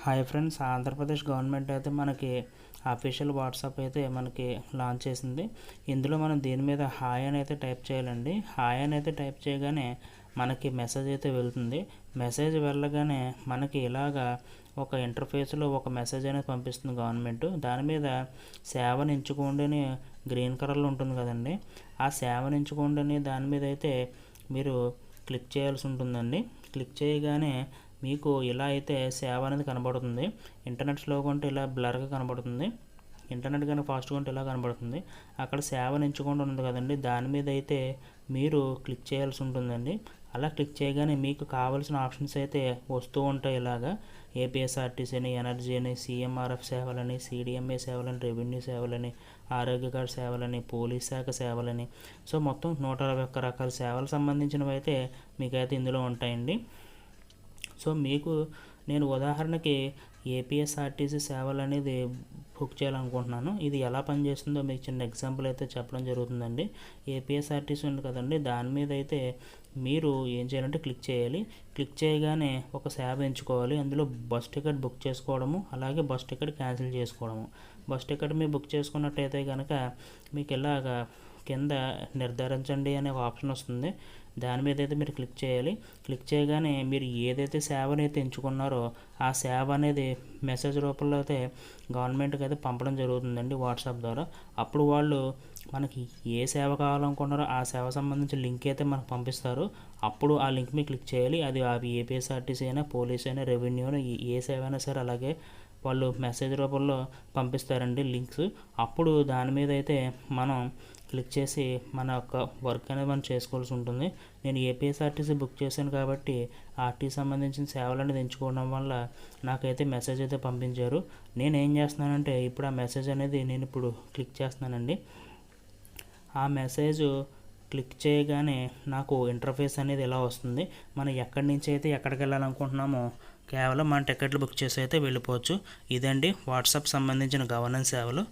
Hi friends, Andhra Pradesh government అయితే మనకి official WhatsApp అయితే మనకి లాంచ్ చేసింది. ఇందులో మనం దీని మీద హాయ్ అని అయితే టైప్ చేయాలండి. హాయ్ అని అయితే టైప్ చేయగానే మనకి మెసేజ్ అయితే వెళ్తుంది. మెసేజ్ వెళ్ళగానే మనకి ఇలాగా ఒక ఇంటర్ఫేస్లో ఒక మెసేజ్ అనేది పంపిస్తుంది గవర్నమెంట్. దాని మీద సేవను ఎంచుకోండి అని గ్రీన్ కలర్లో ఉంటుంది కదండి. ఆ సేవను ఎంచుకోండి అని దాని మీద అయితే మీరు క్లిక్ చేయాల్సి ఉంటుందండి. క్లిక్ చేయగానే మీకు ఇలా అయితే సేవ అనేది కనబడుతుంది. ఇంటర్నెట్ స్లోగా ఉంటే ఇలా బ్లర్గా కనబడుతుంది. ఇంటర్నెట్ కానీ ఫాస్ట్గా ఉంటే ఇలా కనబడుతుంది. అక్కడ సేవను ఎంచుకోండి ఉంది కదండి, దాని మీద అయితే మీరు క్లిక్ చేయాల్సి ఉంటుందండి. అలా క్లిక్ చేయగానే మీకు కావాల్సిన ఆప్షన్స్ అయితే వస్తూ ఉంటాయి. ఇలాగా ఏపీఎస్ఆర్టీసీ అని, ఎనర్జీ అని, సీఎంఆర్ఎఫ్ సేవలని, సిడిఎంఏ సేవలని, రెవెన్యూ సేవలని, ఆరోగ్య కార్డు సేవలని, పోలీస్ శాఖ సేవలని, సో మొత్తం 121 రకాల సేవలకు సంబంధించినవి అయితే మీకైతే ఇందులో ఉంటాయండి. సో మీకు నేను ఉదాహరణకి ఏపీఎస్ఆర్టీసీ సేవలు అనేది బుక్ చేయాలనుకుంటున్నాను. ఇది ఎలా పనిచేస్తుందో మీకు చిన్న ఎగ్జాంపుల్ అయితే చెప్పడం జరుగుతుందండి. ఏపీఎస్ఆర్టీసీ ఉంది కదండి, దాని మీద అయితే మీరు ఏం చేయాలంటే క్లిక్ చేయాలి. క్లిక్ చేయగానే ఒక సేవ ఎంచుకోవాలి. అందులో బస్ టికెట్ బుక్ చేసుకోవడము, అలాగే బస్ టికెట్ క్యాన్సిల్ చేసుకోవడము. బస్ టికెట్ మీరు బుక్ చేసుకున్నట్టయితే కనుక మీకు ఇలాగా కింద నిర్ధారించండి అనే ఒక ఆప్షన్ వస్తుంది. దాని మీద అయితే మీరు క్లిక్ చేయాలి. క్లిక్ చేయగానే మీరు ఏదైతే సేవను అయితే ఎంచుకున్నారో ఆ సేవ అనేది మెసేజ్ రూపంలో అయితే గవర్నమెంట్కి అయితే పంపడం జరుగుతుందండి వాట్సాప్ ద్వారా. అప్పుడు వాళ్ళు మనకి ఏ సేవ కావాలనుకున్నారో ఆ సేవ సంబంధించిన లింక్ అయితే మనకు పంపిస్తారు. అప్పుడు ఆ లింక్ మీద క్లిక్ చేయాలి. అది ఏపీఎస్ఆర్టీసీ అయినా, పోలీస్ అయినా, రెవెన్యూ అయినా, ఏ సేవ అయినా సరే అలాగే వాళ్ళు మెసేజ్ రూపంలో పంపిస్తారండి లింక్స్. అప్పుడు దాని మీద అయితే మనం క్లిక్ చేసి మన యొక్క వర్క్ అనేది మనం చేసుకోవాల్సి ఉంటుంది. నేను ఏపీఎస్ఆర్టీసీ బుక్ చేశాను కాబట్టి ఆర్టీసీ సంబంధించిన సేవలు అనేది ఎంచుకోవడం వల్ల నాకైతే మెసేజ్ అయితే పంపించారు. నేను ఏం చేస్తున్నానంటే ఇప్పుడు ఆ మెసేజ్ అనేది నేను ఇప్పుడు క్లిక్ చేస్తున్నానండి. ఆ మెసేజ్ క్లిక్ చేయగానే నాకు ఇంటర్ఫేస్ అనేది ఎలా వస్తుంది. మనం ఎక్కడి నుంచి అయితే ఎక్కడికి వెళ్ళాలనుకుంటున్నామో కేవలం మన టికెట్లు బుక్ చేసి అయితే వెళ్ళిపోవచ్చు. ఇదండి వాట్సాప్ సంబంధించిన గవర్నెన్స్ సేవలు.